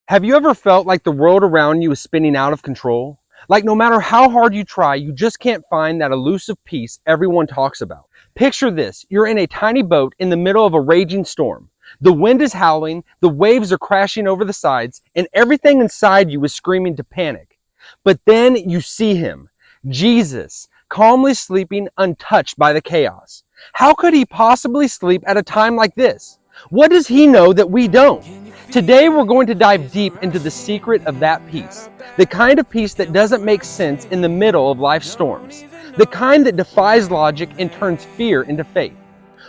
Have you ever felt like the world around you is spinning out of control? Like no matter how hard you try, you just can't find that elusive peace everyone talks about. Picture this. You're in a tiny boat in the middle of a raging storm. The wind is howling, the waves are crashing over the sides, and everything inside you is screaming to panic. But then you see him, Jesus, calmly sleeping untouched by the chaos. How could he possibly sleep at a time like this? What does he know that we don't? Today we're going to dive deep into the secret of that peace. The kind of peace that doesn't make sense in the middle of life's storms. The kind that defies logic and turns fear into faith.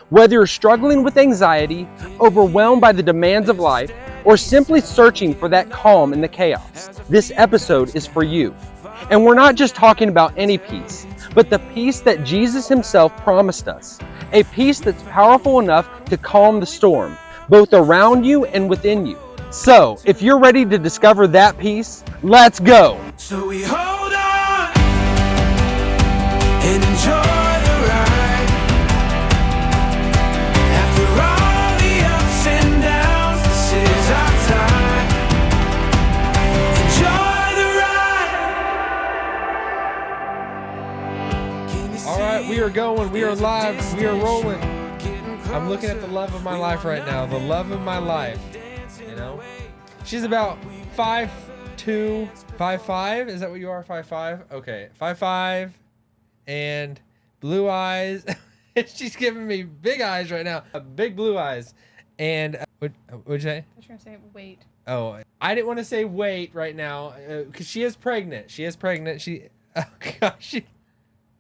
Whether you're struggling with anxiety, overwhelmed by the demands of life, or simply searching for that calm in the chaos, this episode is for you. And we're not just talking about any peace, but the peace that Jesus himself promised us. A peace that's powerful enough to calm the storm, both around you and within you. So, if you're ready to discover that peace, let's go. So we hold on and enjoy the ride. After all the ups and downs, this is our time. Enjoy the ride. All right, we are going. We are live. We are rolling. I'm looking at the love of my life right now. The love of my life. You know, she's about 5'2", 5'5". Is that what you are? 5'5"? Okay, 5'5", and blue eyes. She's giving me big eyes right now. Big blue eyes. And what'd you say? I was trying to say wait. Oh, I didn't want to say wait right now because she is pregnant. She is pregnant. Oh gosh.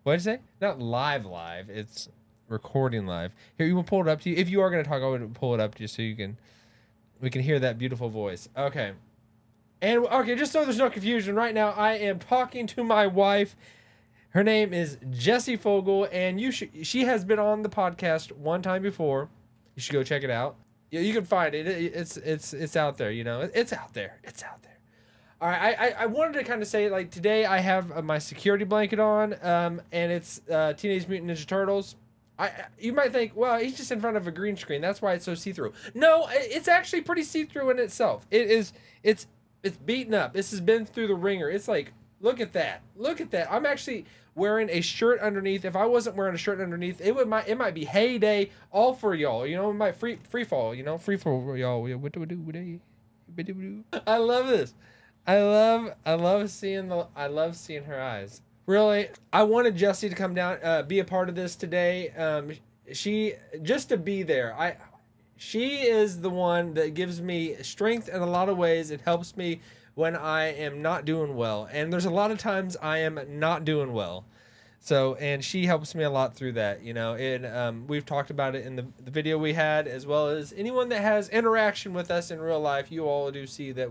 What'd you say? Not live. It's recording live. Here, you will pull it up to you. If you are going to talk, I would pull it up just so we can hear that beautiful voice. Okay. And okay, just so there's no confusion, right now I am talking to my wife. Her name is Jessi Fogel, and she has been on the podcast one time before. You should go check it out. You can find it. It's out there, you know. It's out there. It's out there. All right, I wanted to kind of say, like, today I have my security blanket on, and it's Teenage Mutant Ninja Turtles. You might think, well, he's just in front of a green screen. That's why it's so see-through. No, it's actually pretty see-through in itself. It's beaten up. This has been through the ringer. It's like, look at that. Look at that. I'm actually wearing a shirt underneath. If I wasn't wearing a shirt underneath, it might be heyday all for y'all. You know, it might free fall. You know, free fall y'all. What do we do? I love this. I love seeing her eyes. Really, I wanted Jessi to come down, be a part of this today. She just to be there. She is the one that gives me strength in a lot of ways. It helps me when I am not doing well, and there's a lot of times I am not doing well. So, and she helps me a lot through that, you know, and we've talked about it in the video we had, as well as anyone that has interaction with us in real life. You all do see that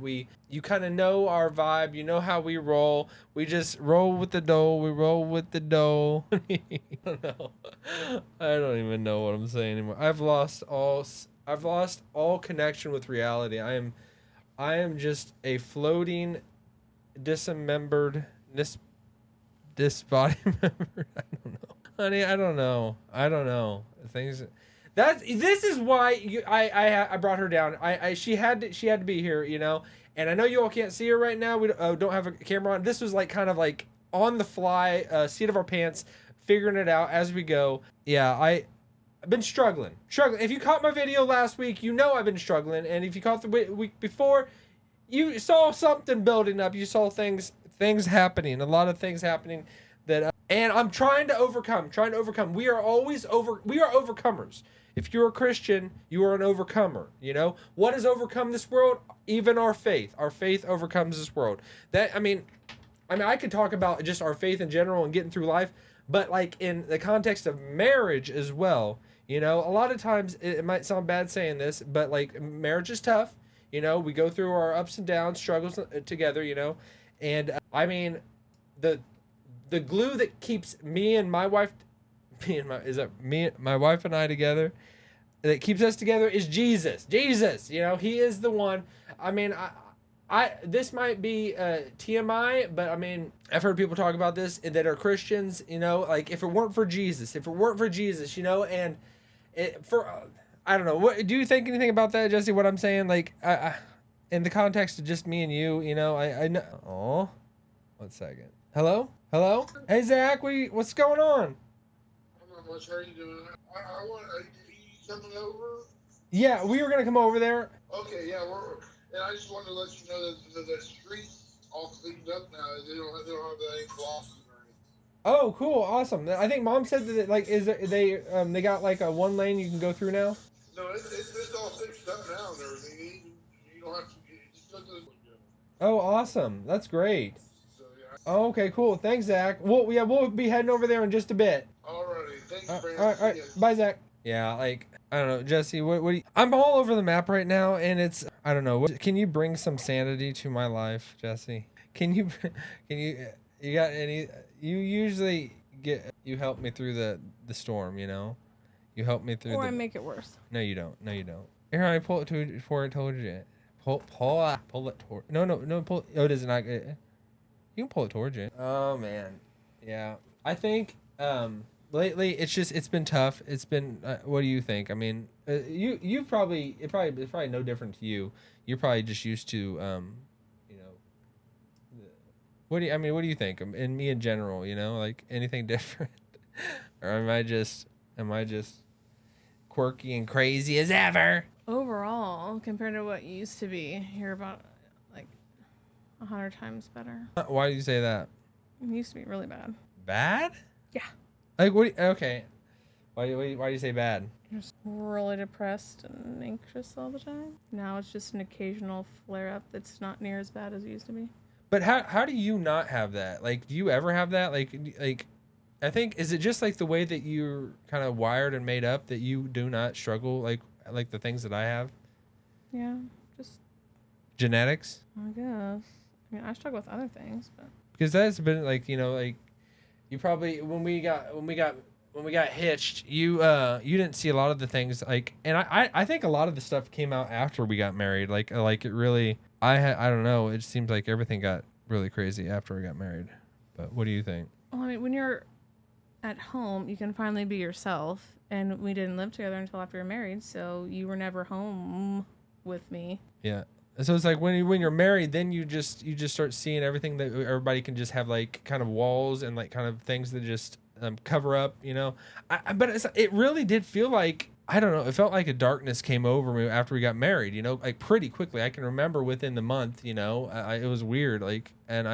you kind of know our vibe, you know how we roll. We just roll with the dough. We roll with the dough. I don't even know what I'm saying anymore. I've lost all connection with reality. I am just a floating, dismembered, this body member. I don't know, honey. I don't know things. This is why I brought her down. She had to be here, you know. And I know you all can't see her right now. We don't have a camera on. This was like kind of like on the fly, seat of our pants, figuring it out as we go. Yeah, I've been struggling. If you caught my video last week, you know I've been struggling. And if you caught the week before, you saw something building up. You saw things happening, a lot of things happening that and I'm trying to overcome. We are overcomers. If you're a Christian, you are an overcomer. You know what has overcome this world? Even our faith overcomes this world. I mean I could talk about just our faith in general and getting through life, but like in the context of marriage as well, you know, a lot of times it might sound bad saying this, but like marriage is tough. You know, we go through our ups and downs, struggles together, you know. And I mean, the glue that keeps my wife and I together, that keeps us together is Jesus. You know, he is the one. I mean, this might be TMI, but I mean, I've heard people talk about this that are Christians. You know, like if it weren't for Jesus, you know, and I don't know. What do you think anything about that, Jessi? What I'm saying, like, in the context of just me and you, you know, I know. Oh, 1 second. Hello? Hello? Hey, Zach, what's going on? Not much. How are you doing? I want. Are you coming over? Yeah, we were gonna come over there. Okay, yeah. And I just wanted to let you know that the streets all cleaned up now. They don't have any glosses or anything. Oh, cool, awesome. I think Mom said that like they got like a 1 lane you can go through now. No, it's all fixed up now and everything. You don't have to. It just doesn't look good. Oh, awesome. That's great. So yeah. Oh, okay, cool. Thanks, Zach. We'll be heading over there in just a bit. Alrighty. Thanks, Brandon. All right. Bye, Zach. Yeah, like I don't know, Jesse. What do you, I'm all over the map right now, and it's I don't know. Can you bring some sanity to my life, Jesse? Can you got any? You usually you help me through the storm, you know. You help me through. Or I make it worse. No, you don't. No, you don't. Here, I pull it before I told you. Pull it toward. No. Pull. Oh, does it not? You can pull it towards you. Oh man, yeah. I think lately it's been tough. It's been. What do you think? I mean, it's probably no different to you. You're probably just used to you know. What do you think? And me in general, you know, like anything different, or am I just quirky and crazy as ever? Overall, compared to what you used to be, you're about like 100 times better. Why do you say that? You used to be really bad. Bad? Yeah. Like what? Okay. Why do you say bad? You're just really depressed and anxious all the time. Now it's just an occasional flare up that's not near as bad as it used to be. But how do you not have that? Like, do you ever have that? Like, I think is it just like the way that you're kind of wired and made up that you do not struggle like the things that I have? Yeah, just Genetics? I guess. I mean, I struggle with other things, but Because that's been like, you know, like you probably when we got hitched, you didn't see a lot of the things like, and I think a lot of the stuff came out after we got married. Like it really I don't know. It seems like everything got really crazy after we got married. But what do you think? well, I mean, when you're at home, you can finally be yourself, and we didn't live together until after we were married, so you were never home with me. Yeah. So it's like when you're married, then you just start seeing everything that everybody can just have like kind of walls and like kind of things that just cover up, you know. But it really did feel like, I don't know, it felt like a darkness came over me after we got married, you know, like pretty quickly. I can remember within the month, you know, it was weird, like, and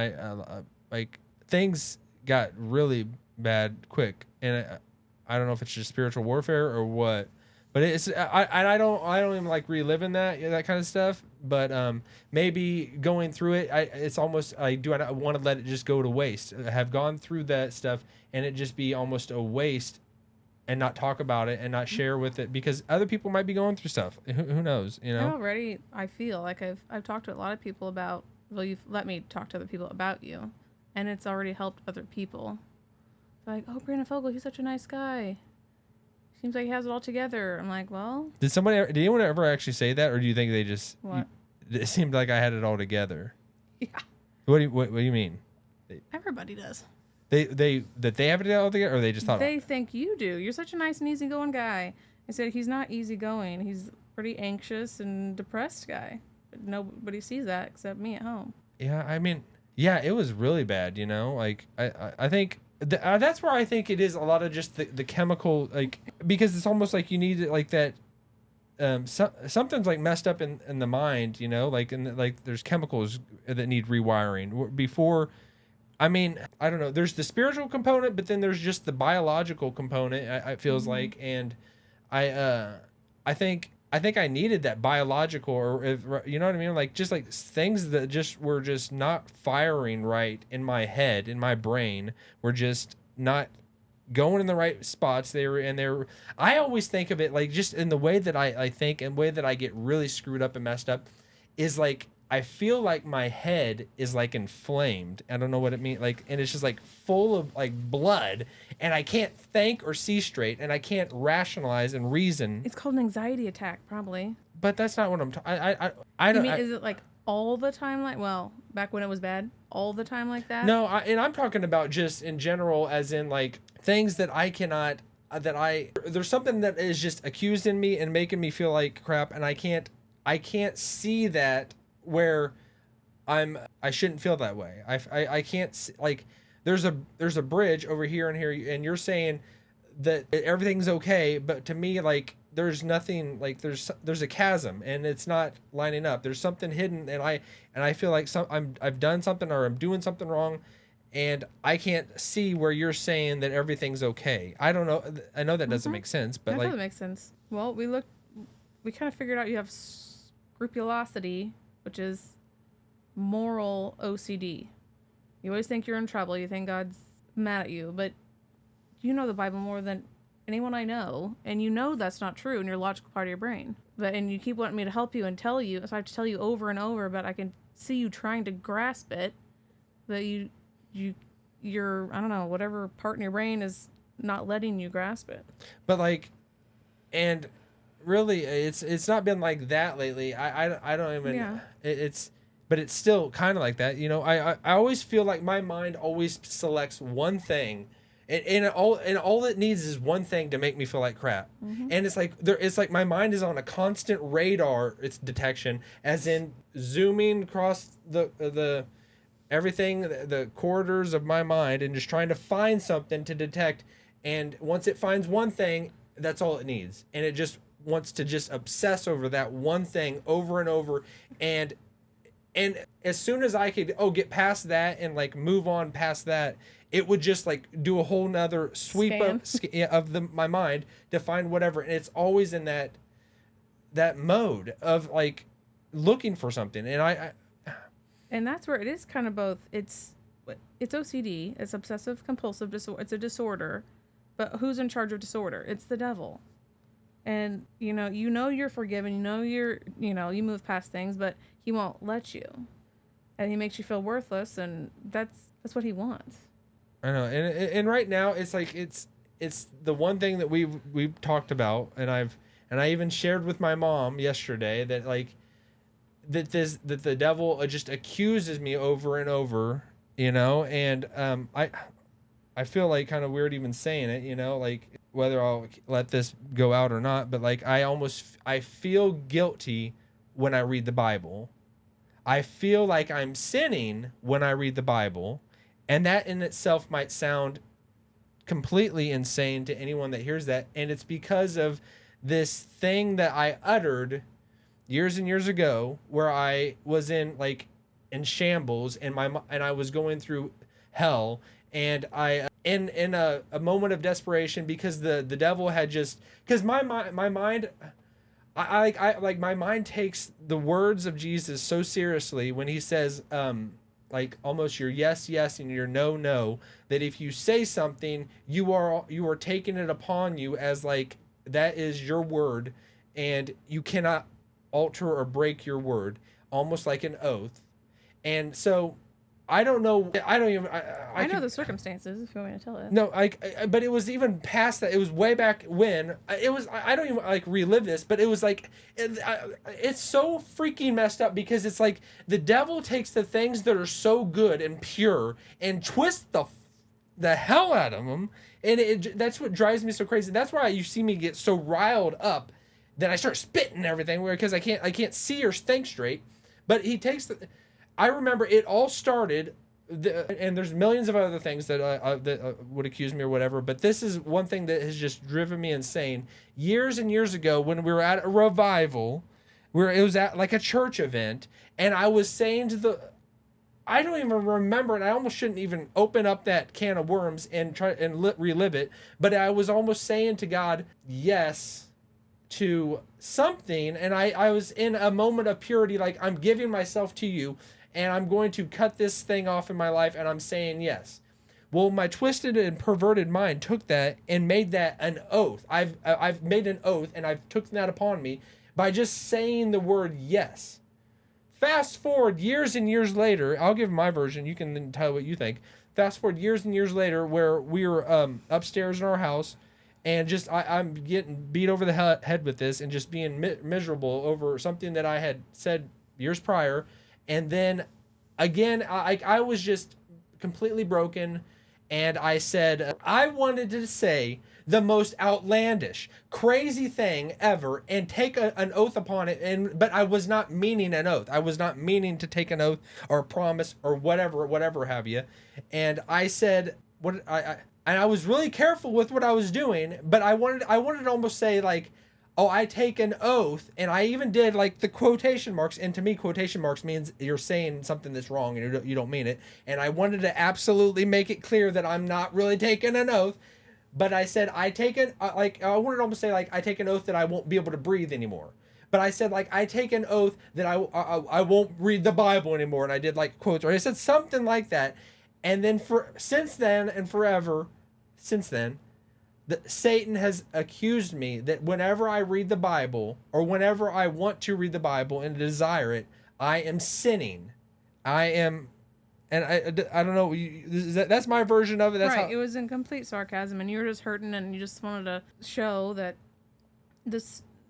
like things got really bad quick, and I don't know if it's just spiritual warfare or what, but I don't even like reliving that kind of stuff. But maybe going through it, it's almost I want to let it just go to waste. I have gone through that stuff and it just be almost a waste, and not talk about it and not share with it because other people might be going through stuff. Who knows, you know? I feel like I've talked to a lot of people about, well, you've let me talk to other people about you, and it's already helped other people. They're like, oh, Brandon Fogel, he's such a nice guy. Seems like he has it all together. I'm like, well. Did anyone ever actually say that, or do you think they just? What? It seemed like I had it all together. Yeah. What do you mean? Everybody does. They have it all together, or they just thought They think you do. You're such a nice and easygoing guy. I said he's not easygoing. He's a pretty anxious and depressed guy. But nobody sees that except me at home. Yeah, I mean, yeah, it was really bad. You know, like I think that's where I think it is a lot of just the chemical, like, because it's almost like you need it like that. Something's like messed up in the mind, you know, like like there's chemicals that need rewiring before. I mean, I don't know. There's the spiritual component, but then there's just the biological component. It feels like, and I think I needed that biological, or you know what I mean, like just like things that just were just not firing right in my head, in my brain, were just not going in the right spots. I always think of it like just in the way that I think, and way that I get really screwed up and messed up is like, I feel like my head is like inflamed. I don't know what it means. Like, and it's just like full of like blood, and I can't think or see straight, and I can't rationalize and reason. It's called an anxiety attack, probably. But that's not what I'm I You don't mean, is it like all the time, like, well, back when it was bad, all the time like that? No, and I'm talking about just in general, as in like things that I cannot, there's something that is just accused in me and making me feel like crap, and I can't see that where I shouldn't feel that way. I can't like there's a bridge over here and here, and you're saying that everything's okay, but to me, like, there's nothing, like there's a chasm and it's not lining up. There's something hidden, and I feel like I've done something or I'm doing something wrong, and I can't see where you're saying that everything's okay. I don't know. I know that doesn't make sense, but That like, doesn't make sense. Well, we kind of figured out you have scrupulosity, which is moral OCD. You always think you're in trouble. You think God's mad at you, but you know the Bible more than anyone I know, and you know that's not true in your logical part of your brain. And you keep wanting me to help you and tell you, so I have to tell you over and over, but I can see you trying to grasp it, that you're, I don't know, whatever part in your brain is not letting you grasp it. but like, and really, it's not been like that lately. I don't even. Yeah. But it's still kind of like that. You know, I always feel like my mind always selects one thing. And all it needs is one thing to make me feel like crap. And it's like my mind is on a constant radar, its detection, as in zooming across the everything, the corridors of my mind, and just trying to find something to detect. And once it finds one thing, that's all it needs. And it just wants to just obsess over that one thing over and over. And as soon as I could get past that and like move on past that, it would just like do a whole nother sweep of my mind to find whatever. And it's always in that mode of like looking for something. And And that's where it is kind of both. It's OCD. It's obsessive compulsive disorder. It's a disorder, but who's in charge of disorder? It's the devil. And you know you're forgiven. You move past things, but he won't let you, and he makes you feel worthless. And that's what he wants. I know, and right now it's like it's the one thing that we've talked about, and I even shared with my mom yesterday that like that the devil just accuses me over and over, and I feel like kind of weird even saying it, like whether I'll let this go out or not, but like I feel guilty when I read the Bible. I feel like I'm sinning when I read the Bible. And that in itself might sound completely insane to anyone that hears that. And it's because of this thing that I uttered years and years ago where I was in shambles and I was going through hell. And I, in a moment of desperation, because the devil had because my mind, my mind takes the words of Jesus so seriously when he says, like almost your yes, yes, and your no, no, that if you say something, you are taking it upon you as like, that is your word and you cannot alter or break your word, almost like an oath. And so I don't know. I don't even. I know the circumstances. If you want me to tell it. No, but it was even past that. It was way back when. It was. I don't even relive this, but it was like, it's so freaking messed up because it's like the devil takes the things that are so good and pure and twists the hell out of them, and that's what drives me so crazy. That's why you see me get so riled up that I start spitting everything because I can't see or think straight. But he takes I remember it all started, and there's millions of other things that would accuse me or whatever, but this is one thing that has just driven me insane. Years and years ago, when we were at a revival, it was at like a church event, and I was saying I don't even remember, and I almost shouldn't even open up that can of worms and try and relive it, but I was almost saying to God, yes, to something, and I was in a moment of purity, like I'm giving myself to you, and I'm going to cut this thing off in my life, and I'm saying yes. Well, my twisted and perverted mind took that and made that an oath. I've made an oath, and I've taken that upon me by just saying the word yes. Fast forward years and years later, I'll give my version. You can then tell what you think. Fast forward years and years later, where we were upstairs in our house, and just I'm getting beat over the head with this, and just being miserable over something that I had said years prior. And then again, I was just completely broken, and I said I wanted to say the most outlandish, crazy thing ever and take an oath upon it, but I was not meaning an oath. I was not meaning to take an oath or a promise or whatever have you. And I said what and I was really careful with what I was doing, but I wanted to almost say like, oh, I take an oath, and I even did like the quotation marks, and to me quotation marks means you're saying something that's wrong and you don't mean it. And I wanted to absolutely make it clear that I'm not really taking an oath. But I said I wanted to almost say like I take an oath that I won't be able to breathe anymore. But I said like I take an oath that I won't read the Bible anymore, and I did like quotes, or I said something like that. And then since then, Satan has accused me that whenever I read the Bible or whenever I want to read the Bible and desire it, I am sinning. I am. And I don't know. That's my version of it. That's right. It was in complete sarcasm, and you were just hurting, and you just wanted to show that the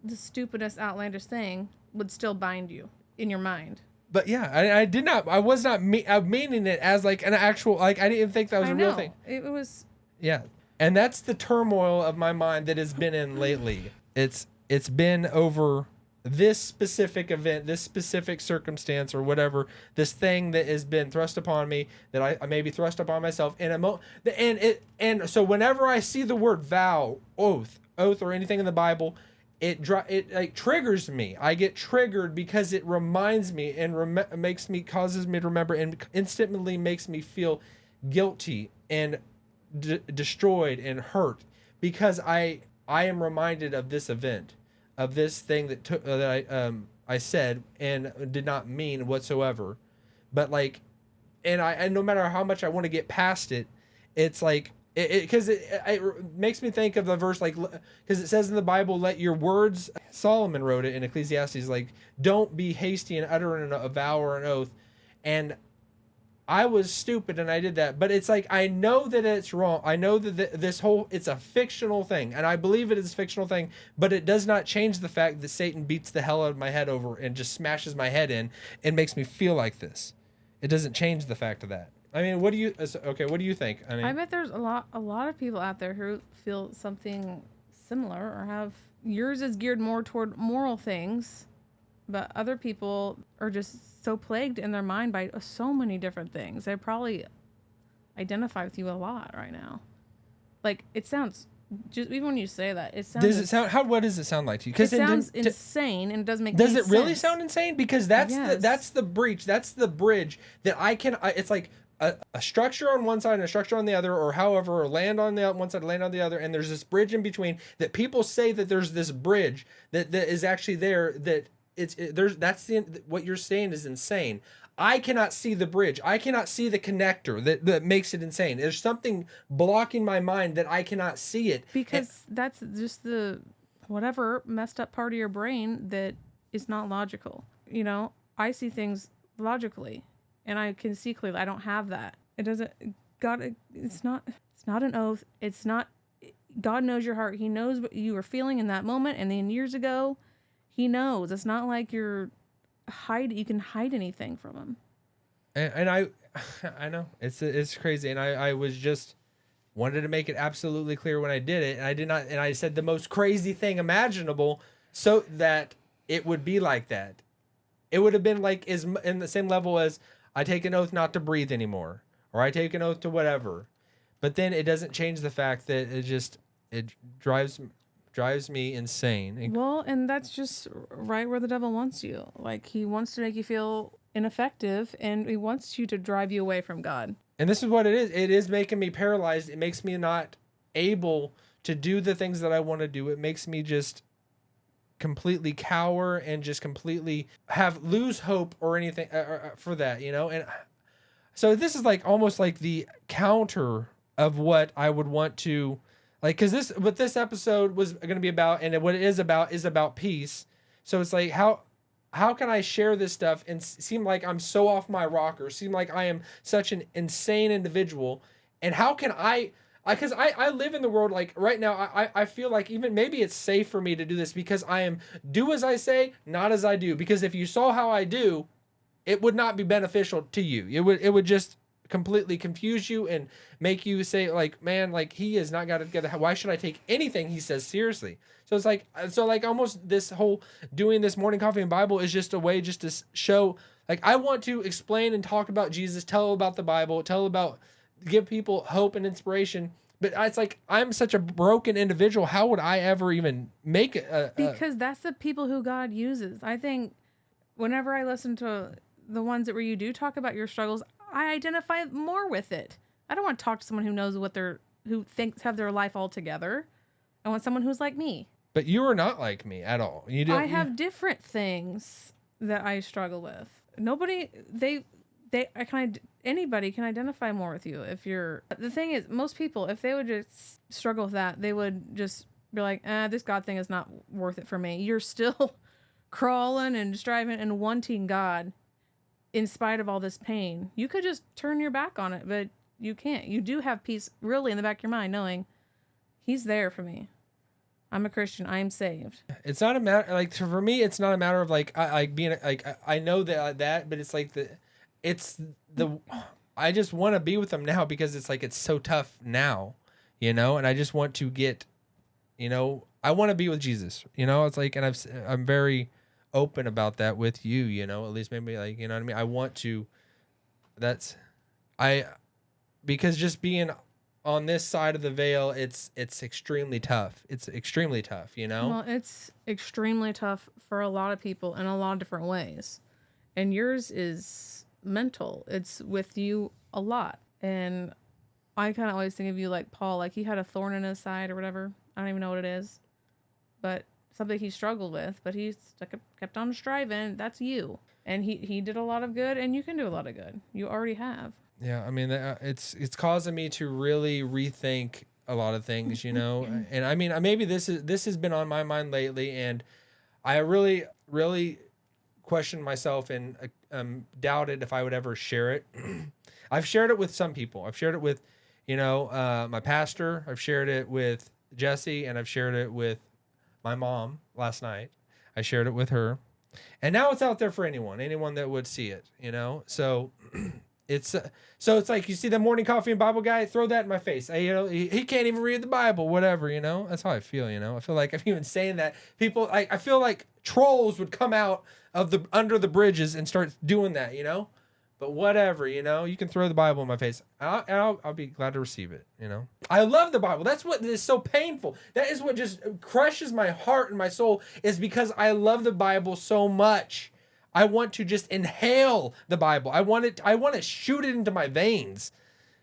stupidest, outlandish thing would still bind you in your mind. But yeah, I did not. I was not meaning it as like an actual. Like I didn't think that was a real thing. It was. Yeah, and that's the turmoil of my mind that has been in lately. It's been over this specific event, this specific circumstance or whatever, this thing that has been thrust upon me, that I maybe thrust upon myself in and so whenever I see the word vow, oath or anything in the Bible, it like triggers me. I get triggered because it reminds me and causes me to remember, and instantly makes me feel guilty and destroyed and hurt because I am reminded of this event, of this thing that I said and did not mean whatsoever. But like, and no matter how much I want to get past it, it's like because it makes me think of the verse, like, because it says in the Bible, let your words, Solomon wrote it in Ecclesiastes, like, don't be hasty in uttering a vow or an oath. And I was stupid and I did that, but it's like, I know that it's wrong. I know that it's a fictional thing, and I believe it is a fictional thing, but it does not change the fact that Satan beats the hell out of my head over and just smashes my head in and makes me feel like this. It doesn't change the fact of that. I mean, what do you think? I mean, I bet there's a lot of people out there who feel something similar, or have, yours is geared more toward moral things, but other people are just so plagued in their mind by so many different things. They probably identify with you a lot right now. Like, it sounds, just even when you say that, it sounds. Does it sound? What does it sound like to you? Because it sounds insane, and it doesn't make. Does any it really sense. sound insane? Because that's the breach. That's the bridge that it's like a structure on one side and a structure on the other, or however, or land on the one side, land on the other, and there's this bridge in between that people say that there's this bridge that is actually there, that what you're saying is insane. I cannot see the bridge. I cannot see the connector that makes it insane. There's something blocking my mind that I cannot see it. Because that's just the whatever messed up part of your brain that is not logical. You know, I see things logically, and I can see clearly. I don't have that. It doesn't. God, it's not an oath. It's not. God knows your heart. He knows what you were feeling in that moment, and then years ago, He knows. It's not like you can hide anything from Him. And I know it's crazy, and I was just wanted to make it absolutely clear when I did it, and I did not, and I said the most crazy thing imaginable so that it would be like that. It would have been like is in the same level as I take an oath not to breathe anymore, or I take an oath to whatever. But then it doesn't change the fact that it drives me insane. Well, and that's just right where the devil wants you. Like, he wants to make you feel ineffective, and he wants you to drive you away from God. And this is what it is. It is making me paralyzed. It makes me not able to do the things that I want to do. It makes me just completely cower and just completely lose hope or anything for that, you know? And so this is like almost like the counter of what I would want to, like, because what this episode was going to be about, and what it is about peace. So it's like, how can I share this stuff and seem like I'm so off my rocker, seem like I am such an insane individual, and how can because I live in the world, like right now, I feel like even maybe it's safe for me to do this because I am do as I say, not as I do. Because if you saw how I do, it would not be beneficial to you. It would just completely confuse you and make you say like, man, like he is not got it together. Why should I take anything he says seriously? So it's like, almost this whole doing this morning coffee and Bible is just a way just to show, like, I want to explain and talk about Jesus, tell about the Bible, give people hope and inspiration. But it's like, I'm such a broken individual. How would I ever even make it? Because that's the people who God uses. I think whenever I listen to the ones that where you do talk about your struggles, I identify more with it. I don't want to talk to someone who knows who thinks have their life all together. I want someone who's like me. But you are not like me at all. I have different things that I struggle with. Anybody can identify more with you if you're. The thing is, most people, if they would just struggle with that, they would just be like, this God thing is not worth it for me. You're still crawling and striving and wanting God in spite of all this pain. You could just turn your back on it, but you can't. You do have peace really in the back of your mind knowing He's there for me. I'm a Christian. I am saved. It's not a matter, like, for me, it's not a matter of like, I know that, but it's like I just want to be with them now because it's like, it's so tough now, and I just want to get, I want to be with Jesus, it's like, and I'm very open about that with you, at least maybe like, you know what I mean? I want to, because just being on this side of the veil, it's extremely tough. It's extremely tough, Well, it's extremely tough for a lot of people in a lot of different ways. And yours is mental. It's with you a lot. And I kind of always think of you like Paul, like he had a thorn in his side or whatever. I don't even know what it is. But something he struggled with, but he kept on striving. That's you. And he did a lot of good, and you can do a lot of good. You already have. Yeah, I mean, it's causing me to really rethink a lot of things, And I mean, maybe this has been on my mind lately, and I really, really questioned myself and doubted if I would ever share it. I've shared it with some people. I've shared it with, my pastor. I've shared it with Jessi, and I've shared it with my mom last night. I shared it with her, and now it's out there for anyone that would see it, So. It's like, you see the morning coffee and Bible guy, throw that in my face. He can't even read the Bible, whatever, That's how I feel, I feel like if even saying that, people, I feel like trolls would come out of under the bridges and start doing that, But whatever, you can throw the Bible in my face. I'll be glad to receive it, I love the Bible. That's what is so painful. That is what just crushes my heart and my soul, is because I love the Bible so much. I want to just inhale the Bible. I want to shoot it into my veins.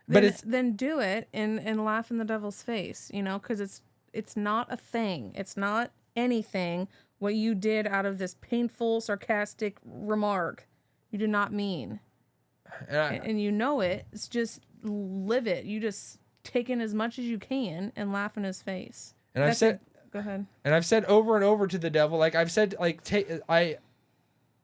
But then do it and laugh in the devil's face, because it's not a thing. It's not anything what you did out of this painful, sarcastic remark. You do not mean. And you know it. It's just live it. You just take in as much as you can and laugh in his face. And I've said, go ahead. And I've said over and over to the devil, like I've said, like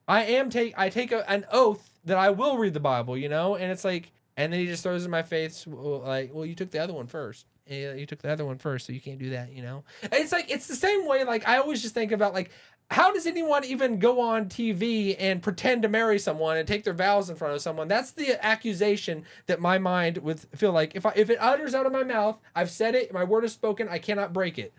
I take an oath that I will read the Bible, and it's like, and then he just throws it in my face, like, well, you took the other one first. Yeah, you took the other one first, so you can't do that, And it's like, it's the same way, like, I always just think about, like, how does anyone even go on TV and pretend to marry someone and take their vows in front of someone? That's the accusation that my mind would feel like, if it utters out of my mouth, I've said it, my word is spoken, I cannot break it.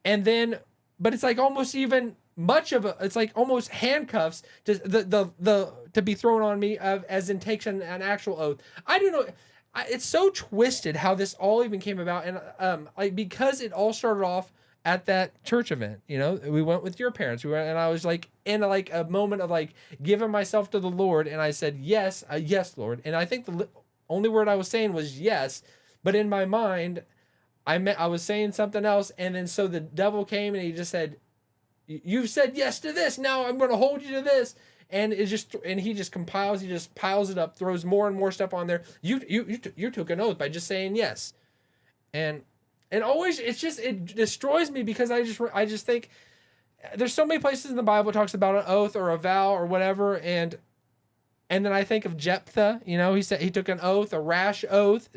And then, but it's like almost even it's like almost handcuffs to be thrown on me as in takes an actual oath. I don't know. It's so twisted how this all even came about, and because it all started off at that church event. We went with your parents. And I was like in like a moment of like giving myself to the Lord, and I said yes, yes, Lord. And I think the only word I was saying was yes, but in my mind, I was saying something else, and then so the devil came and he just said, "You've said yes to this. Now I'm going to hold you to this." And he just piles it up, throws more and more stuff on there. You took an oath by just saying yes, and always it destroys me, because I just think there's so many places in the Bible it talks about an oath or a vow or whatever, and then I think of Jephthah. He said he took an oath, a rash oath,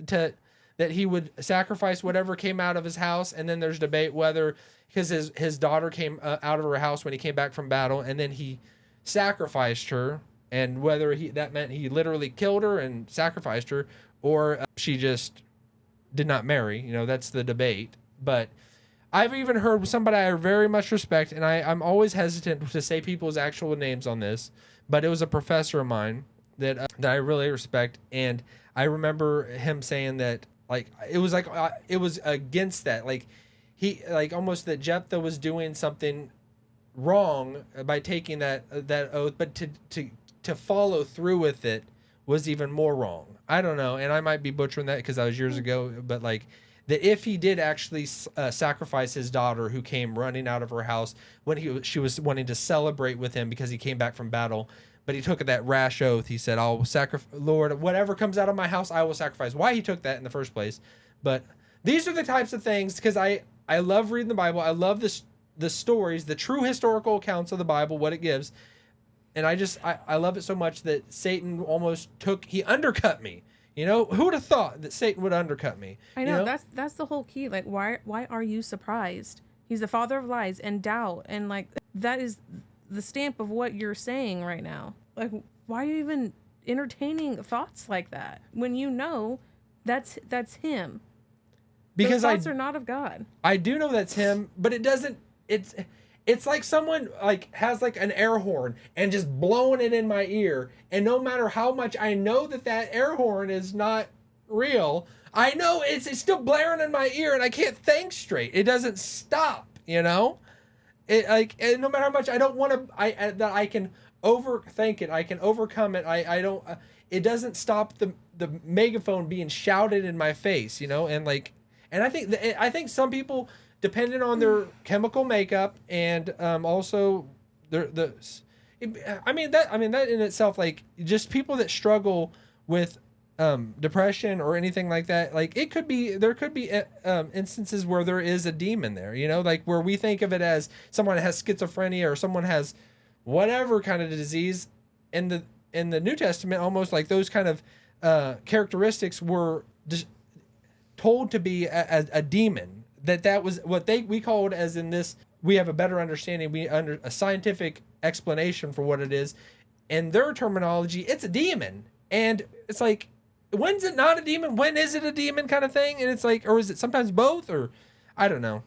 that he would sacrifice whatever came out of his house, and then there's debate whether, because his daughter came out of her house when he came back from battle, and then he sacrificed her, and whether that meant he literally killed her and sacrificed her, or she just did not marry. You know, that's the debate. But I've even heard somebody I very much respect, and I'm always hesitant to say people's actual names on this, but it was a professor of mine that I really respect, and I remember him saying that it was against that, he almost that Jephthah was doing something wrong by taking that oath, but to follow through with it was even more wrong. I don't know, and I might be butchering that because that was years ago, but that if he did actually sacrifice his daughter who came running out of her house when she was wanting to celebrate with him because he came back from battle, but he took that rash oath. He said, "I'll sacrifice, Lord, whatever comes out of my house, I will sacrifice." Why he took that in the first place. But these are the types of things, because I love reading the Bible. I love the stories, the true historical accounts of the Bible, what it gives. And I love it so much that Satan he undercut me. You know, who would have thought that Satan would undercut me? I know, you know? that's the whole key. Like, why are you surprised? He's the father of lies and doubt, and that is the stamp of what you're saying right now. Like, why are you even entertaining thoughts like that when you know that's him? Because those thoughts are not of God. I do know that's him, but it doesn't. It's like someone has an air horn and just blowing it in my ear, and no matter how much I know that air horn is not real, I know it's still blaring in my ear, and I can't think straight. It doesn't stop, you know. And no matter how much I don't want to, that I can overthink it, I can overcome it. I don't. It doesn't stop the megaphone being shouted in my face, you know. And I think some people, depending on their chemical makeup and also that in itself, just people that struggle with depression or anything like that, there could be instances where there is a demon there, you know, where we think of it as someone has schizophrenia or someone has whatever kind of disease. In the New Testament, almost those kind of characteristics were just told to be a demon. That was what we called, as in this, we have a better understanding, a scientific explanation for what it is. In their terminology, it's a demon. And it's when's it not a demon? When is it a demon, kind of thing? And it's or is it sometimes both? Or I don't know.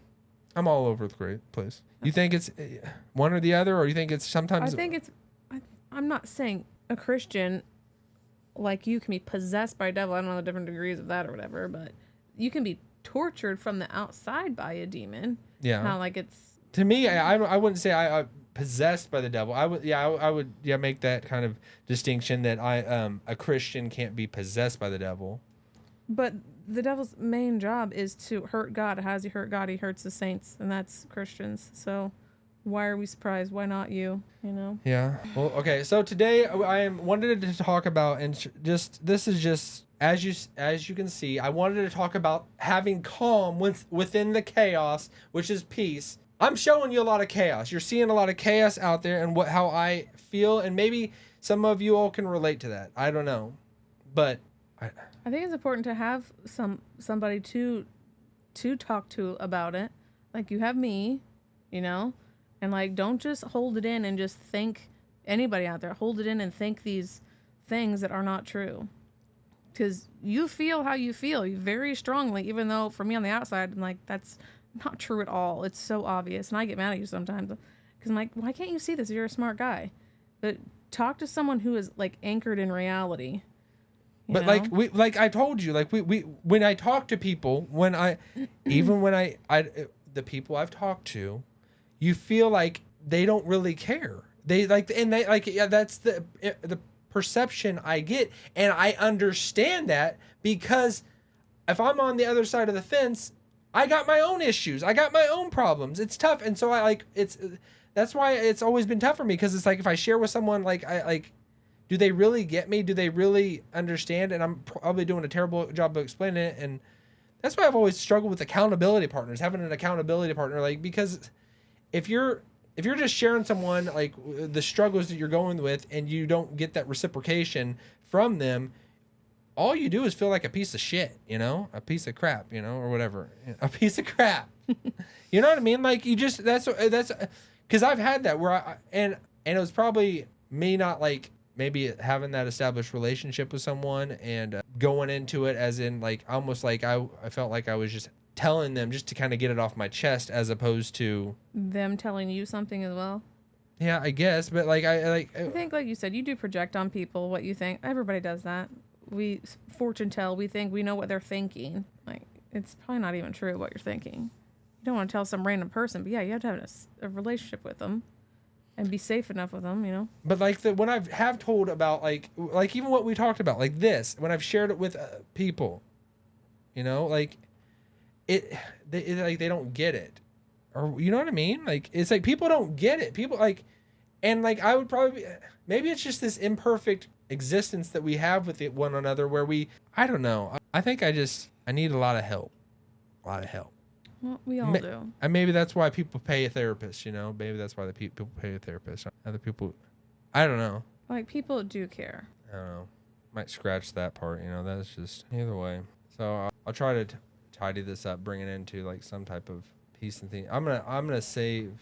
I'm all over the place. You think it's one or the other, or you think it's sometimes? I think it's. I'm not saying a Christian like you can be possessed by a devil. I don't know the different degrees of that or whatever, but you can be tortured from the outside by a demon. Yeah. How it's. To me, I wouldn't say I possessed by the devil. I would make that kind of distinction that a Christian can't be possessed by the devil. But the devil's main job is to hurt God. How does he hurt God? He hurts the saints, and that's Christians. So why are we surprised? Why not you? You know? Yeah. Well, okay. So today I wanted to talk about, and this is just as you can see, I wanted to talk about having calm within the chaos, which is peace. I'm showing you a lot of chaos. You're seeing a lot of chaos out there, and how I feel, and maybe some of you all can relate to that. I don't know, but I think it's important to have somebody to talk to about it. Like you have me, you know, and don't just hold it in and just think anybody out there. Hold it in and think these things that are not true, because you feel how you feel very strongly, even though for me on the outside, I'm that's not true at all. It's so obvious, and I get mad at you sometimes because I'm why can't you see this? You're a smart guy. But talk to someone who is anchored in reality. But know? I told you, we when I talk to people, the people I've talked to, you feel like they don't really care. That's the perception I get, and I understand that, because if I'm on the other side of the fence, I got my own issues. I got my own problems. It's tough. And so that's why it's always been tough for me. Because it's if I share with someone, do they really get me? Do they really understand? And I'm probably doing a terrible job of explaining it. And that's why I've always struggled with accountability partners, having an accountability partner, because if you're just sharing someone the struggles that you're going with, and you don't get that reciprocation from them, all you do is feel like a piece of shit, you know, a piece of crap, you know, or whatever, a piece of crap. You know what I mean? that's because I've had that where and it was probably me not maybe having that established relationship with someone and going into it as in like almost like I felt like I was just telling them just to kind of get it off my chest as opposed to Them telling you something as well. yeah, I guess, but like I think, like you said, you do project on people what you think. Everybody does that. We fortune tell. We think we know what they're thinking. Like, it's probably not even true what you're thinking. You don't want to tell some random person, but yeah, you have to have a relationship with them and be safe enough with them, you know? But like when I have told about like even what we talked about, like this, when I've shared it with people, you know, like they don't get it. Or you know what I mean? Like it's like people don't get it. People like, and like I would probably maybe it's just this imperfect existence that we have with one another where I don't know. I think I need a lot of help. A lot of help. Well, we all do. And maybe that's why people pay a therapist, you know? Maybe that's why the people pay a therapist. Other people, I don't know. Like, people do care. I don't know. Might scratch that part, you know? That's just either way. So I'll try to tidy this up, bring it into like some type of peace and thing. I'm gonna save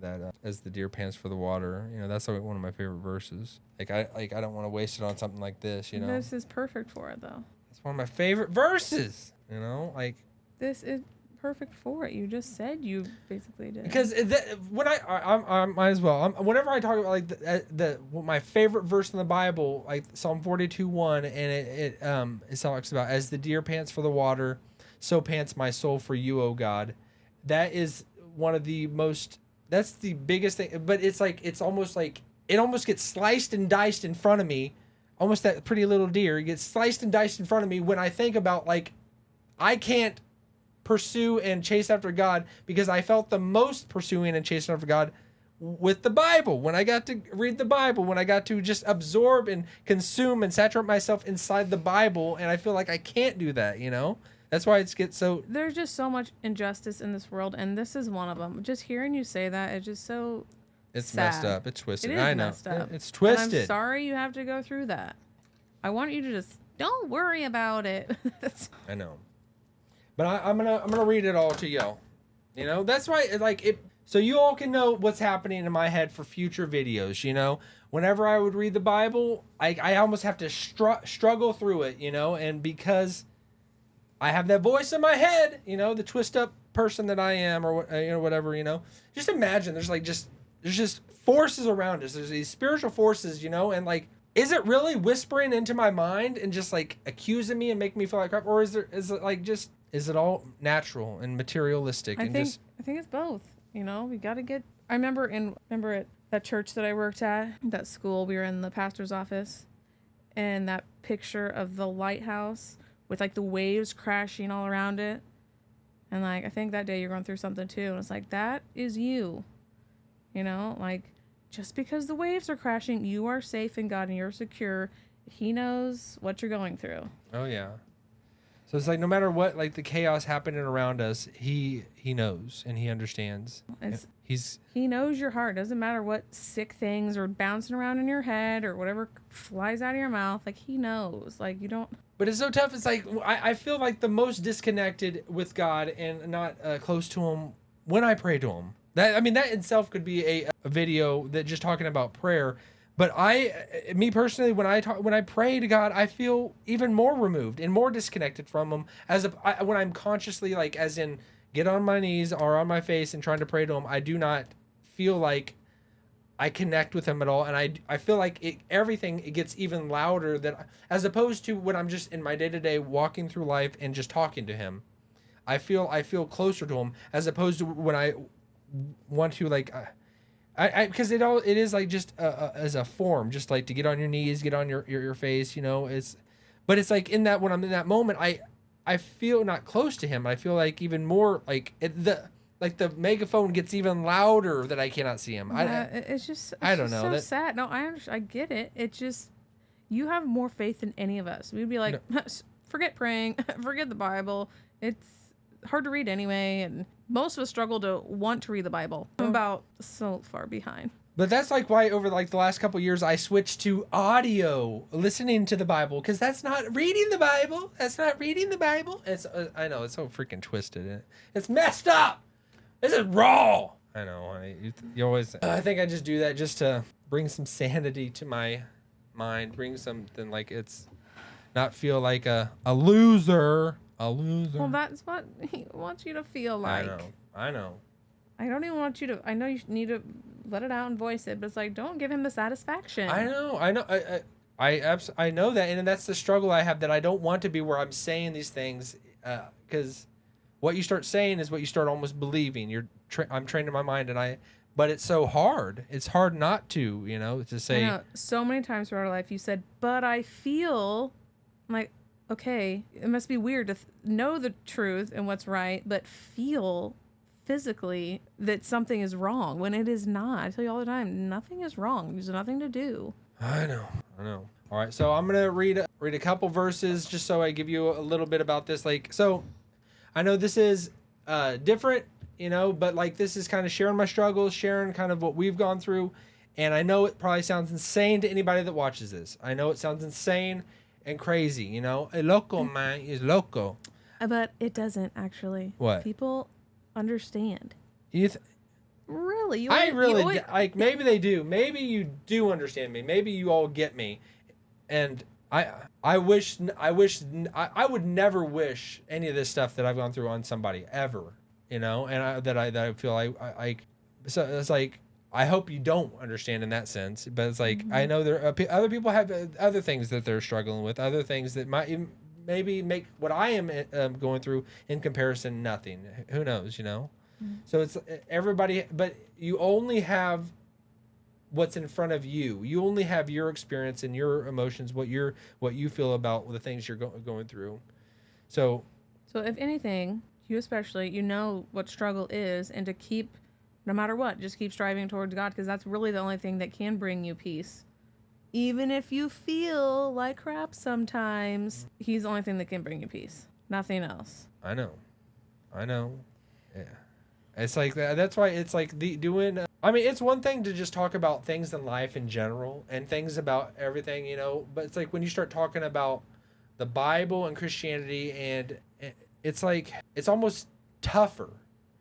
that as the deer pants for the water. You know, that's like one of my favorite verses. Like I don't want to waste it on something like this, you know? This is perfect for it, though. It's one of my favorite verses, you know? Like, this is perfect for it. You just said you basically did. Because when I might as well. Whenever I talk about like my favorite verse in the Bible, like Psalm 42:1, and it talks about as the deer pants for the water, so pants my soul for you, O God. That is one of the most. That's the biggest thing. But it's like it's almost like it almost gets sliced and diced in front of me. Almost that pretty little deer gets sliced and diced in front of me when I think about like I can't pursue and chase after God because I felt the most pursuing and chasing after God with the Bible. When I got to read the Bible, when I got to just absorb and consume and saturate myself inside the Bible, and I feel like I can't do that, you know? That's why it's get so... There's just so much injustice in this world, and this is one of them. Just hearing you say that is just so It's sad. messed up. It's twisted. It is I know. messed up. It's twisted. And I'm sorry you have to go through that. I want you to just don't worry about it. I know. But I'm gonna read it all to y'all. You know, that's why so you all can know what's happening in my head for future videos. You know, whenever I would read the Bible, I almost have to struggle through it. You know, and because I have that voice in my head, you know, the twist up person that I am, or you know, whatever. You know, just imagine there's just forces around us. There's these spiritual forces, you know, and like. Is it really whispering into my mind and just like accusing me and making me feel like crap, or is it all natural and materialistic? I think it's both. You know, we got to get. I remember at that church that I worked at, that school, we were in the pastor's office, and that picture of the lighthouse with like the waves crashing all around it, and like I think that day you're going through something too, and it's like that is you. You know, like. Just because the waves are crashing, you are safe in God and you're secure. He knows what you're going through. Oh yeah. So it's like no matter what, like the chaos happening around us, he knows and he understands. He knows your heart. Doesn't matter what sick things are bouncing around in your head or whatever flies out of your mouth. Like he knows. Like you don't. But it's so tough. It's like I feel like the most disconnected with God and not close to him when I pray to him. That itself could be a video that just talking about prayer. But me personally, when I pray to God, I feel even more removed and more disconnected from him when I'm consciously like, as in get on my knees or on my face and trying to pray to him. I do not feel like I connect with him at all. And I feel like everything gets even louder as opposed to when I'm just in my day-to-day walking through life and just talking to him. I feel closer to him as opposed to when I want to like because it is like just as a form, just like to get on your knees, get on your face, you know. But it's like in that when I'm in that moment, I feel not close to him. I feel like even more like the megaphone gets even louder that I cannot see him. It's I don't know. So sad. No, I get it. It's just you have more faith than any of us. We'd be like, forget praying, forget the Bible. It's hard to read anyway, and most of us struggle to want to read the Bible. I'm about so far behind. But that's like why over like the last couple of years I switched to audio, listening to the Bible, because that's not reading the Bible. That's not reading the Bible. It's I know it's so freaking twisted. It's messed up. This is raw. I know. You always. I think I just do that just to bring some sanity to my mind, bring something like it's not feel like a loser. A loser. Well, that's what he wants you to feel like. I know. I don't even want you to. I know you need to let it out and voice it, but it's like, don't give him the satisfaction. I know. I know that, and that's the struggle I have, that I don't want to be where I'm saying these things, because what you start saying is what you start almost believing. I'm training my mind, but it's so hard. It's hard not to, to say. I know. So many times throughout our life, you said, "But I feel," I'm like, okay, it must be weird to know the truth and what's right, but feel physically that something is wrong when it is not. I tell you all the time, nothing is wrong. There's nothing to do. I know. All right, so I'm gonna read a couple verses just so I give you a little bit about this. So I know this is different, but this is kind of sharing my struggles, sharing kind of what we've gone through, and I know it probably sounds insane to anybody that watches this. I know it sounds insane and crazy, A loco man is loco. But it doesn't actually. What? People understand. Really? Maybe they do. Maybe you do understand me. Maybe you all get me. And I would never wish any of this stuff that I've gone through on somebody ever, and I feel so it's like, I hope you don't understand in that sense, but it's like, I know there are other people have other things that they're struggling with, other things that might maybe make what I am going through in comparison nothing. Who knows, So it's everybody, but you only have what's in front of you. You only have your experience and your emotions, what you feel about the things you're going through. So if anything, you especially, what struggle is, and to keep, no matter what, just keep striving towards God, because that's really the only thing that can bring you peace. Even if you feel like crap sometimes, He's the only thing that can bring you peace. Nothing else. I know. Yeah. It's like that. That's why it's like it's one thing to just talk about things in life in general and things about everything, but it's like when you start talking about the Bible and Christianity, and it's like, it's almost tougher.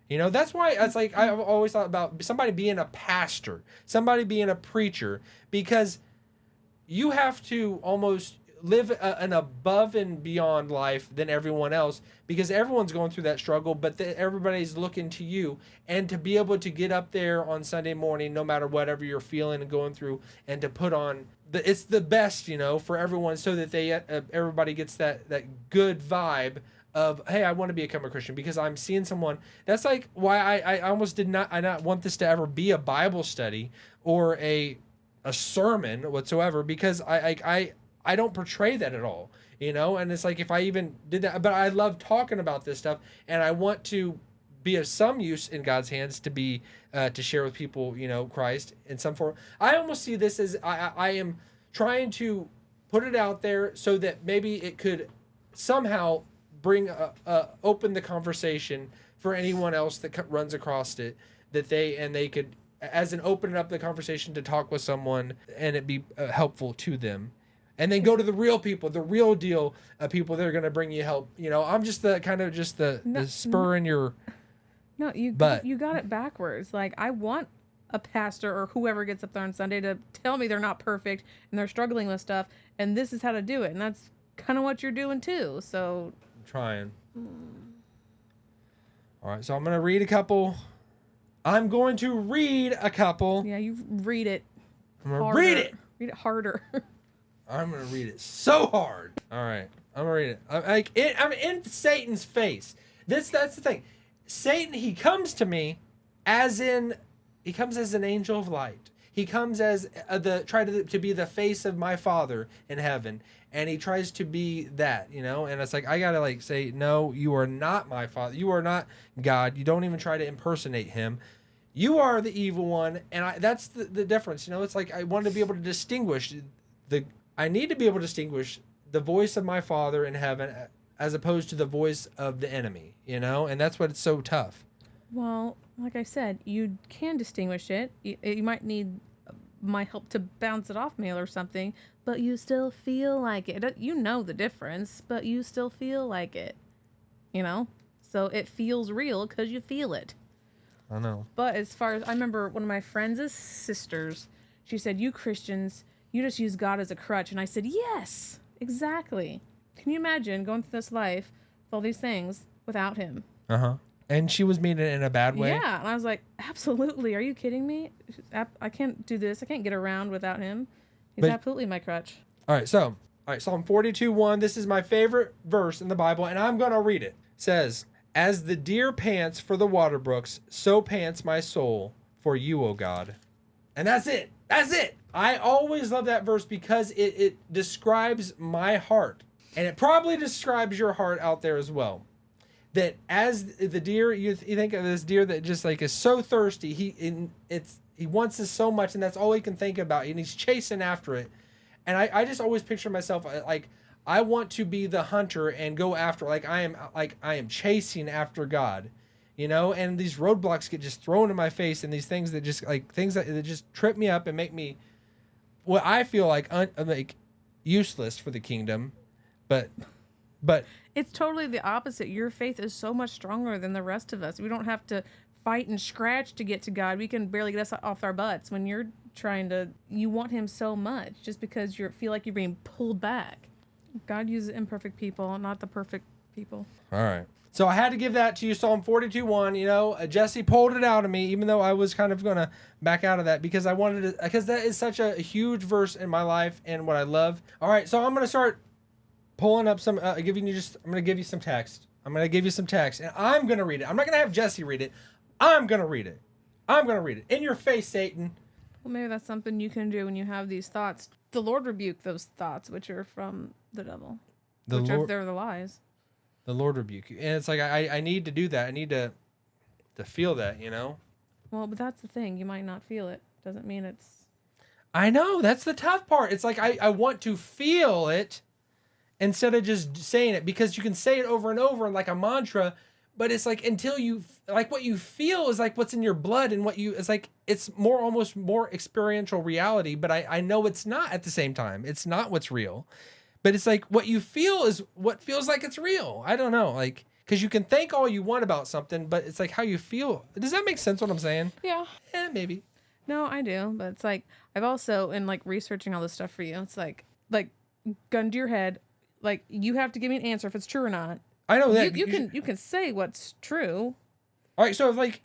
That's why it's like, I've always thought about somebody being a pastor, somebody being a preacher, because you have to almost live an above and beyond life than everyone else, because everyone's going through that struggle, but everybody's looking to you, and to be able to get up there on Sunday morning, no matter whatever you're feeling and going through, and to put on it's the best, for everyone, so that everybody gets that good vibe of, hey, I want to become a Christian, because I'm seeing someone. That's like why I almost did not want this to ever be a Bible study or a sermon whatsoever, because I don't portray that at all, and it's like, if I even did that, but I love talking about this stuff, and I want to be of some use in God's hands to be to share with people, Christ in some form. I almost see this as I am trying to put it out there so that maybe it could somehow bring open the conversation for anyone else that runs across it, that they could, as an open up the conversation to talk with someone, and it be helpful to them, and then go to the real people, the real deal people that are going to bring you help. I'm just the spur in your butt. You got it backwards. Like, I want a pastor or whoever gets up there on Sunday to tell me they're not perfect and they're struggling with stuff, and this is how to do it, and that's kind of what you're doing too. So Trying. All right, so I'm going to read a couple. Yeah, you read it. I'm going to read it. Read it harder. I'm going to read it so hard. All right, I'm going to read it. I'm in Satan's face. That's the thing. Satan, he comes to me as an angel of light. He comes as to be the face of my Father in heaven, and he tries to be that, and it's like, I gotta say, no, you are not my Father. You are not God. You don't even try to impersonate him. You are the evil one, and that's the difference. It's like, I want to be able to distinguish I need to be able to distinguish the voice of my Father in heaven as opposed to the voice of the enemy, and that's what it's so tough. Well, like I said, you can distinguish it. You might need my help to bounce it off me or something, but you still feel like it. You know the difference, but you still feel like it. So it feels real because you feel it. I know. But as far as I remember, one of my friends' sisters, she said, "You Christians, you just use God as a crutch. And I said, yes, exactly. Can you imagine going through this life with all these things without him? Uh-huh. And she was meaning it in a bad way? Yeah. And I was like, absolutely. Are you kidding me? I can't do this. I can't get around without him. He's absolutely my crutch. All right, Psalm 42:1. This is my favorite verse in the Bible, and I'm going to read it. It says, as the deer pants for the water brooks, so pants my soul for you, O God. And that's it. That's it. I always love that verse because it describes my heart. And it probably describes your heart out there as well. That as the deer, you think of this deer that just like is so thirsty. He wants this so much, and that's all he can think about. And he's chasing after it. And I just always picture myself like I want to be the hunter and go after I am chasing after God, you know. And these roadblocks get just thrown in my face, and these things that just that just trip me up and make me what I feel like useless for the kingdom, but. It's totally the opposite. Your faith is so much stronger than the rest of us. We don't have to fight and scratch to get to God. We can barely get us off our butts when you're you want him so much just because you feel like you're being pulled back. God uses imperfect people, not the perfect people. All right. So I had to give that to you, Psalm 42:1. You know, Jessi pulled it out of me, even though I was kind of going to back out of that because because that is such a huge verse in my life and what I love. All right. So I'm going to start pulling up I'm going to give you some text. I'm going to give you some text, and I'm going to read it. I'm not going to have Jessi read it. I'm going to read it. I'm going to read it. In your face, Satan. Well, maybe that's something you can do when you have these thoughts. The Lord rebuke those thoughts, which are from the devil. They're the lies. The Lord rebuke you. And it's like, I need to do that. I need to feel that, you know? Well, but that's the thing. You might not feel it. Doesn't mean it's... I know. That's the tough part. It's like, I want to feel it instead of just saying it, because you can say it over and over like a mantra, but it's like until you like what you feel is like what's in your blood, and it's almost more experiential reality, but I know it's not at the same time. It's not what's real, but it's like what you feel is what feels like it's real. I don't know, like, because you can think all you want about something, but it's like how you feel. Does that make sense what I'm saying? Yeah. Maybe. No, I do, but it's like I've also in like researching all this stuff for you. It's like gun to your head. Like, you have to give me an answer if it's true or not. I know that. You can say what's true. All right, so like,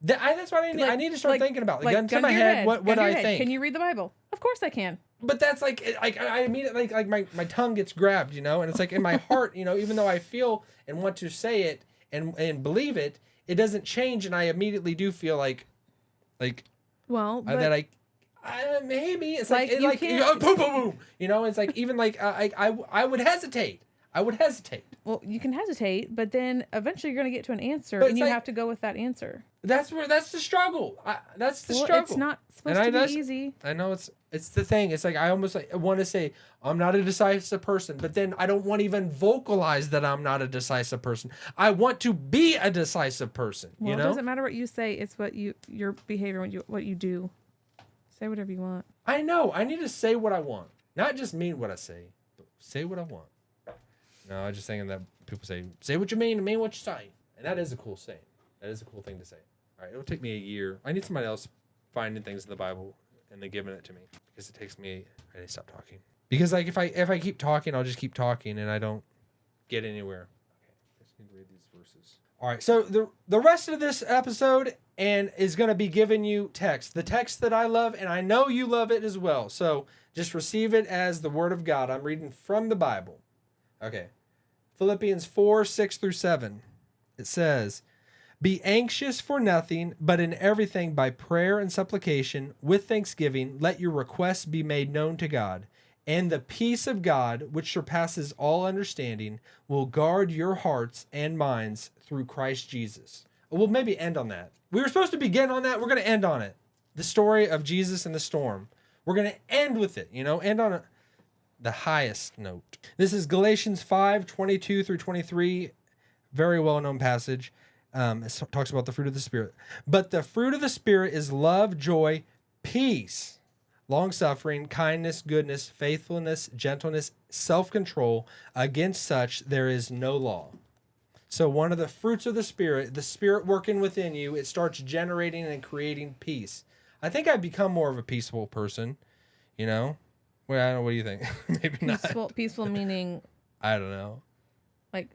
that's what I need to start thinking about. Gun to my head, what I think. Can you read the Bible? Of course I can. But that's like I immediately like my tongue gets grabbed, you know, and it's like in my heart, you know, even though I feel and want to say it and believe it, it doesn't change, and I immediately do feel like well, but that maybe it's like can't... boom, boom, boom. You know, it's like even like I would hesitate. Well, you can hesitate, but then eventually you're going to get to an answer, but and you have to go with that answer. That's the struggle. That's the struggle. It's not supposed to be easy. I know it's the thing. It's like I almost want to say I'm not a decisive person, but then I don't want to even vocalize that I'm not a decisive person. I want to be a decisive person. Well, you know, it doesn't matter what you say. It's what your behavior, what you do. Say whatever you want. I know. I need to say what I want, not just mean what I say, but say what I want. No, I'm just thinking that people say what you mean and mean what you say, and that is a cool saying. That is a cool thing to say. All right, it'll take me a year. I need somebody else finding things in the Bible and then giving it to me, because it takes me. I need to stop talking, because like if I keep talking, I'll just keep talking and I don't get anywhere. Okay, I just need to read these verses. All right, so the rest of this episode is going to be giving you text, the text that I love, and I know you love it as well. So just receive it as the Word of God. I'm reading from the Bible. Okay, Philippians 4:6-7. It says, "Be anxious for nothing, but in everything by prayer and supplication, with thanksgiving, let your requests be made known to God. And the peace of God, which surpasses all understanding, will guard your hearts and minds through Christ Jesus." We'll maybe end on that. We were supposed to begin on that. We're going to end on it. The story of Jesus and the storm. We're going to end with it, you know, end on the highest note. This is Galatians 5:22-23. Very well-known passage. It talks about the fruit of the Spirit. But the fruit of the Spirit is love, joy, peace, long-suffering, kindness, goodness, faithfulness, gentleness, self-control. Against such there is no law. So one of the fruits of the Spirit working within you, it starts generating and creating peace. I think I've become more of a peaceful person. You know? Well, I don't know. What do you think? Maybe not. Peaceful meaning I don't know. like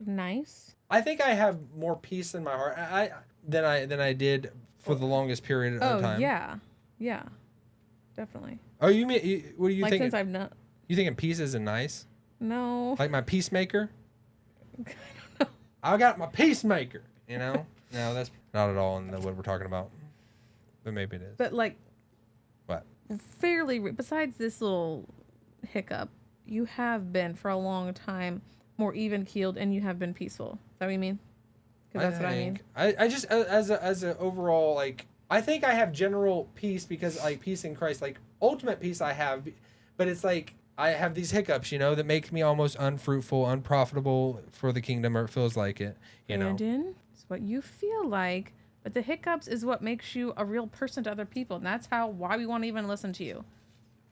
nice. I think I have more peace in my heart than I did for the longest period of time. Yeah, definitely. Oh, you mean what do you Like think? since I've not. You thinking peace isn't nice? No. Like my peacemaker? I don't know. I got my peacemaker. You know? No, that's not at all in what we're talking about. But maybe it is. But like. What? Besides this little hiccup, you have been for a long time more even keeled, and you have been peaceful. Is that what you mean? Because that's what I mean. I just as a overall, like, I think I have general peace because, like, peace in Christ, like ultimate peace I have, but it's like I have these hiccups, you know, that make me almost unfruitful, unprofitable for the kingdom, or it feels like it, you know. Brandon, it's what you feel like, but the hiccups is what makes you a real person to other people, and that's why we want to even listen to you.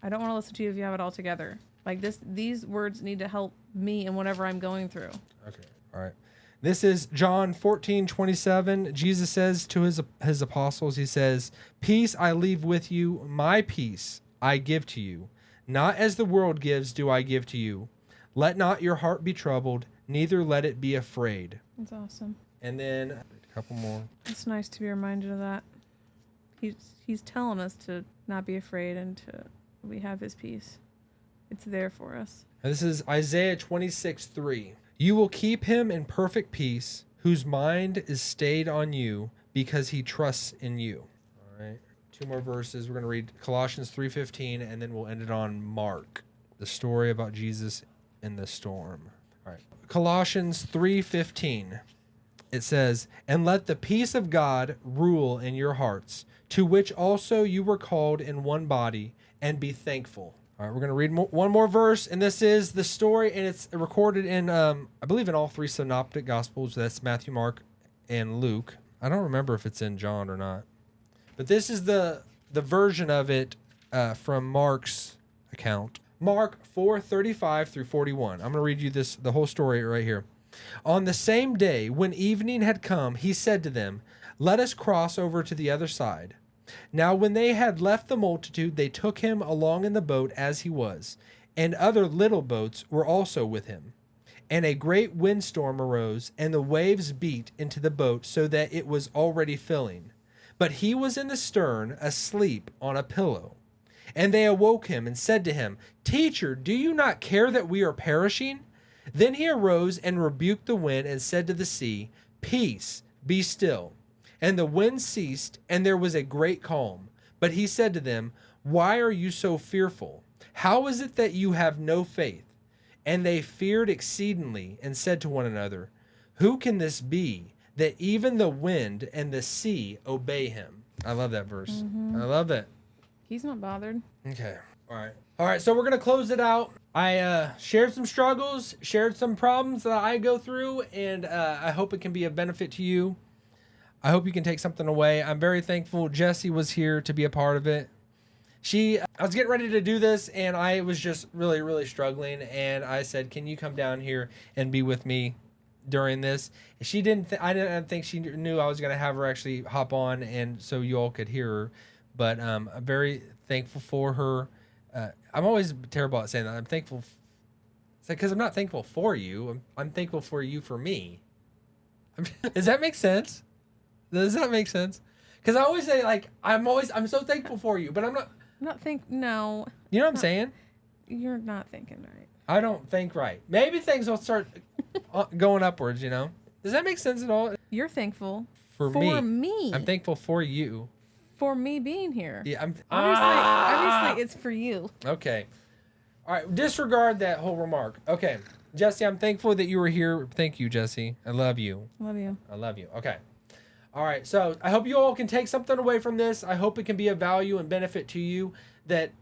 I don't want to listen to you if you have it all together. Like these words need to help me in whatever I'm going through. Okay. All right. This is John 14:27. Jesus says to his apostles, he says, "Peace I leave with you, my peace I give to you. Not as the world gives do I give to you. Let not your heart be troubled, neither let it be afraid." That's awesome. And then a couple more. It's nice to be reminded of that. He's telling us to not be afraid and we have his peace. It's there for us. And this is Isaiah 26:3. "You will keep him in perfect peace, whose mind is stayed on you, because he trusts in you." All right. Two more verses. We're going to read Colossians 3:15, and then we'll end it on Mark, the story about Jesus in the storm. All right. Colossians 3:15. It says, "And let the peace of God rule in your hearts, to which also you were called in one body, and be thankful." All right, we're going to read one more verse, and this is the story, and it's recorded in, I believe, in all three synoptic gospels. That's Matthew, Mark, and Luke. I don't remember if it's in John or not. But this is the version of it from Mark's account. Mark 4:35 through 41. I'm going to read you the whole story right here. "On the same day, when evening had come, he said to them, 'Let us cross over to the other side.' Now when they had left the multitude, they took him along in the boat as he was, and other little boats were also with him. And a great windstorm arose, and the waves beat into the boat so that it was already filling. But he was in the stern, asleep on a pillow. And they awoke him and said to him, 'Teacher, do you not care that we are perishing?' Then he arose and rebuked the wind and said to the sea, 'Peace, be still.' And the wind ceased, and there was a great calm. But he said to them, 'Why are you so fearful? How is it that you have no faith?' And they feared exceedingly, and said to one another, 'Who can this be, that even the wind and the sea obey him?'" I love that verse. I love it. He's not bothered. Okay. All right. So we're going to close it out. I shared some struggles, shared some problems that I go through, and I hope it can be of benefit to you. I hope you can take something away. I'm very thankful Jessi was here to be a part of it. I was getting ready to do this, and I was just really, really struggling, and I said, "Can you come down here and be with me during this?" She didn't. I didn't think she knew I was going to have her actually hop on, and so you all could hear her. But I'm very thankful for her. I'm always terrible at saying that. I'm thankful. It's like, because I'm not thankful for you. I'm thankful for you for me. Does that make sense? Does that make sense? Because I always say, like, I'm so thankful for you, but I'm not. No. You know what I'm saying? You're not thinking right. I don't think right. Maybe things will start going upwards, you know? Does that make sense at all? You're thankful For me. I'm thankful for you. For me being here. Yeah, Obviously, it's for you. Okay. All right, disregard that whole remark. Okay. Jessi, I'm thankful that you were here. Thank you, Jessi. I love you. Love you. I love you. Okay. All right. So I hope you all can take something away from this. I hope it can be of value and benefit to you. That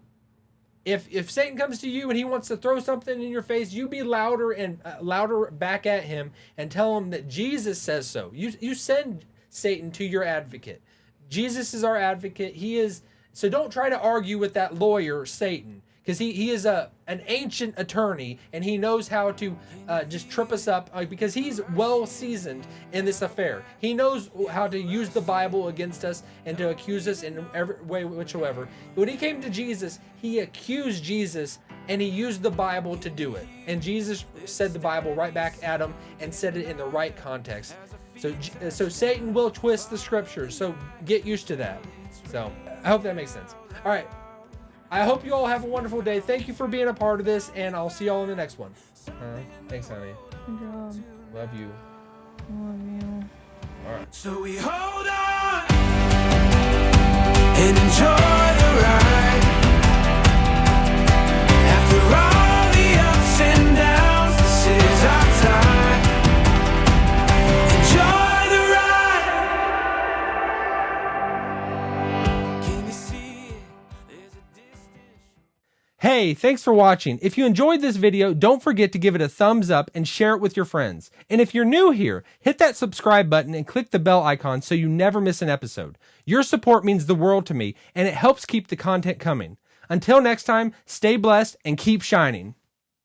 if Satan comes to you and he wants to throw something in your face, you be louder and louder back at him and tell him that Jesus says so. You send Satan to your advocate. Jesus is our advocate. He is. So don't try to argue with that lawyer, Satan. because he is an ancient attorney, and he knows how to just trip us up because he's well seasoned in this affair. He knows how to use the Bible against us and to accuse us in every way whatsoever. When he came to Jesus, he accused Jesus, and he used the Bible to do it. And Jesus said the Bible right back at him and said it in the right context. So Satan will twist the scriptures. So get used to that. So I hope that makes sense. All right. I hope you all have a wonderful day. Thank you for being a part of this, and I'll see y'all in the next one. Thanks, honey. Good job. Love you. Love you. All right. So we hold on and enjoy the ride. After all the ups and downs, this is our time. Enjoy the ride. Can you see it? There's a distance. Hey, thanks for watching. If you enjoyed this video, don't forget to give it a thumbs up and share it with your friends. And if you're new here, hit that subscribe button and click the bell icon so you never miss an episode. Your support means the world to me, and it helps keep the content coming. Until next time, stay blessed and keep shining.